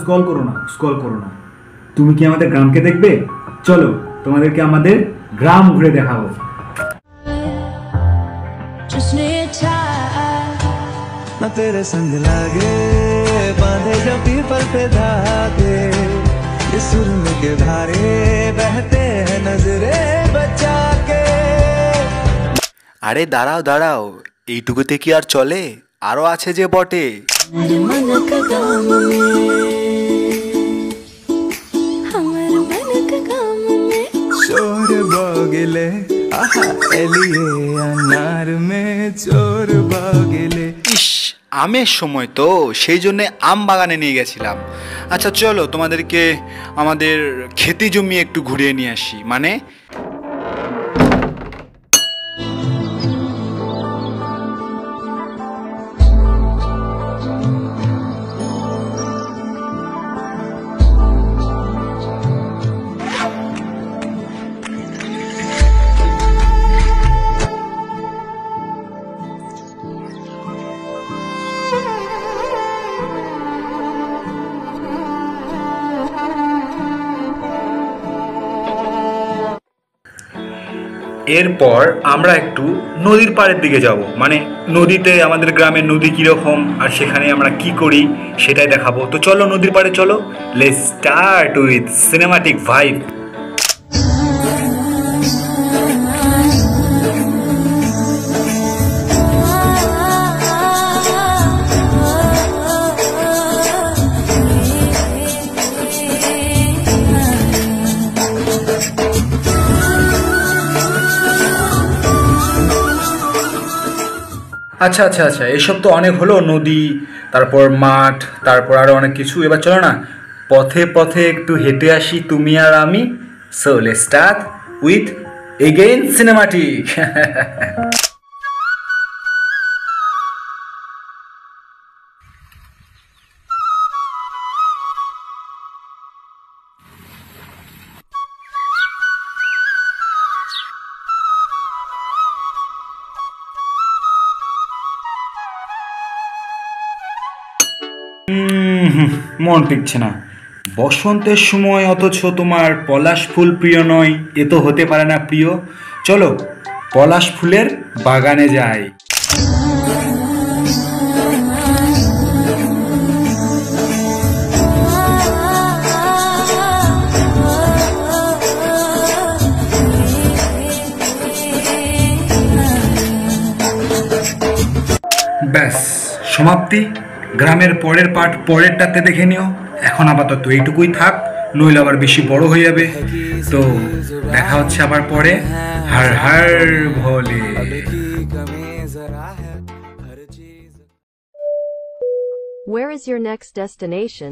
Scroll করো না, scroll করো না। তুমি কি আমাদের গ্রামকে দেখবে? চলো তোমাদেরকে আমাদের গ্রাম ঘুরে দেখাবো। ना तेरे संग लागे बांधे जो पीपल पे धागे, इस सुरंग के धारे बहते हैं नजरे बचा के। আরে দাঁড়াও দাঁড়াও, এইটুকুতে কি আর চলে? আরো আছে যে বটে। चोर बागिले आहा एलिए अनार में चोर बागिले। ইস, আমের সময় তো, সেই জন্য আম বাগানে নিয়ে গেছিলাম। আচ্ছা চলো তোমাদেরকে আমাদের খেতি জমি একটু ঘুরিয়ে নিয়ে আসি। মানে এরপর আমরা একটু নদীর পাড়ের দিকে যাব, মানে নদীতে আমাদের গ্রামের নদী কীরকম আর সেখানে আমরা কি করি সেটাই দেখাবো। তো চলো নদীর পাড়ে চলো, let's start with cinematic vibe. আচ্ছা আচ্ছা আচ্ছা, এসব তো অনেক হলো, নদী, তারপর মাঠ, তারপর আরো অনেক কিছু। এবার চলো না পথে পথে একটু হেঁটে আসি তুমি আর আমি। So let's start with again cinematic. মন টিকছে না, বসন্তের সময় অথচ তোমার পলাশ ফুল প্রিয় নয়, এ তো হতে পারে না প্রিয়। চলো পলাশ ফুলের বাগানে যাই। ব্যাস সমাপ্তি। গ্রামের পরের পার্ট পরেরটাতে দেখে নিও। এখন আপাতত এইটুকুই থাক, নইলে আবার বেশি বড় হয়ে যাবে। তো দেখা হচ্ছে আবার পরে। হর হর ভোলে। Where is your next destination?